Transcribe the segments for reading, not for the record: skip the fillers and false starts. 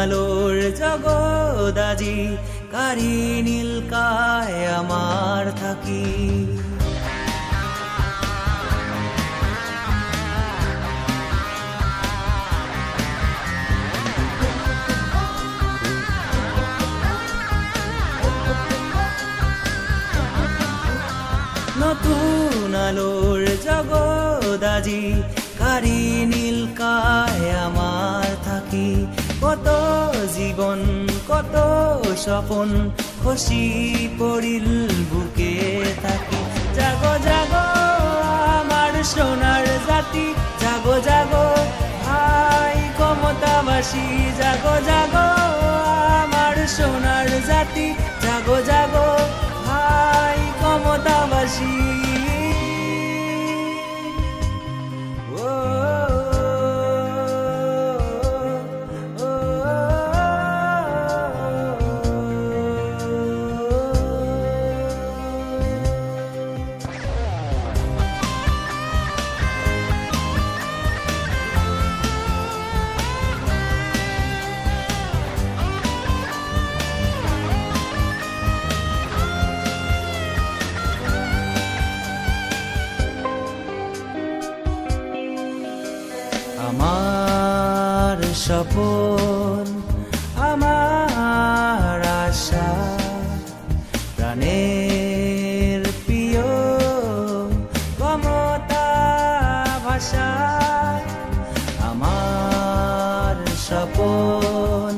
আলোর জগদাজি কারি নীলকায় আমার থাকি। নতুন আলোর জগদাজি কারি নীলকায় আমার থাকি। কত জীবন কত স্বপন খসি পড়িল বুকে থাকি। জাগো জাগো আমার সোনার জাতি, জাগো জাগো ভাই ক্ষমতাবাসী। জাগো জাগো আমার সোনার জাতি, জাগো জাগো ভাই ক্ষমতাবাসী। আমার স্বপন আমার আশা প্রাণের প্রিয় ক্ষমতা ভাষা। আমার স্বপন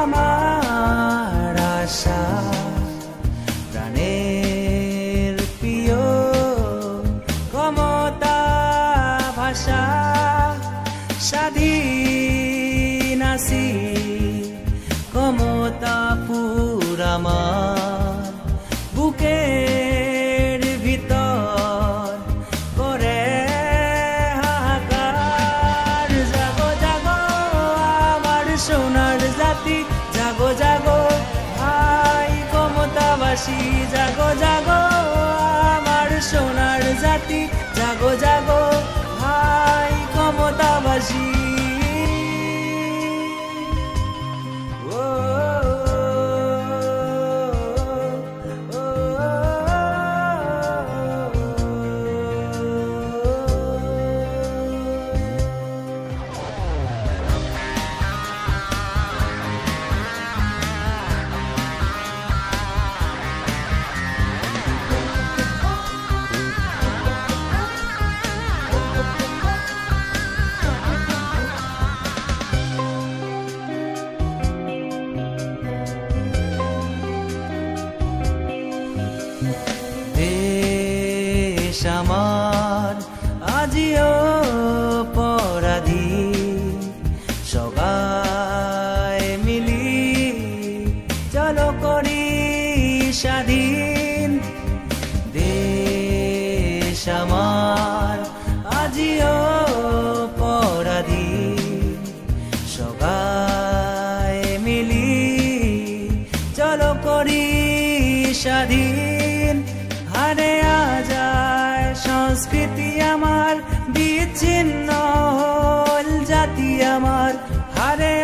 আমার আশা প্রাণের প্রিয় ক্ষমতা ভাষা। স্বাধীন আছি ক্ষমতাপুর আমার বুকের ভিতর করে হাহাকার। জাগো জাগো আমার সোনার জাতি, জাগো জাগো ভাই ক্ষমতাবাসী। জাগো জাগো আমার সোনার জাতি, জাগো জাগো ভাই ক্ষমতাবাসী। দেশ আমার আজিও পরাধীন, সবাই মিলি চলো করি স্বাধীন। দেশ আমার আজিও পরাধীন, সবাই মিলি চলো করি স্বাধীন। হারে যায় সংস্কৃতি আমার, বিচ্ছিন্ন হল জাতি আমার। হারে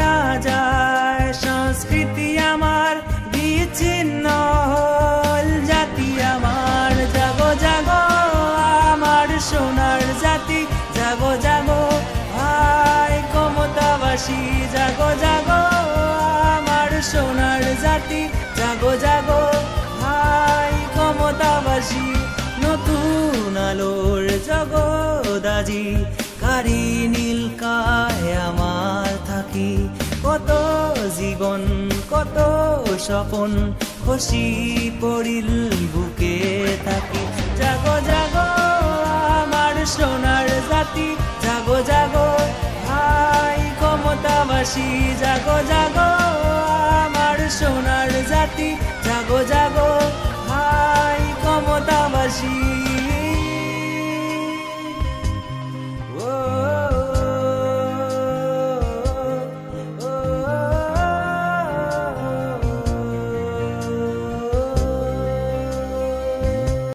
যায় সংস্কৃতি আমার, বিচ্ছিন্ন হল জাতি আমার। জাগো জাগো আমার সোনার জাতি, জাগো জাগো ভাই ক্ষমতাবাসী। জাগো জাগো আমার সোনার জাতি, জাগো জাগো ভাই ক্ষমতাবাসী। নতুন আলোর জগদাজি কারি নীলকায় আমার থাকি। কত জীবন কত স্বপন খসি পড়িল বুকে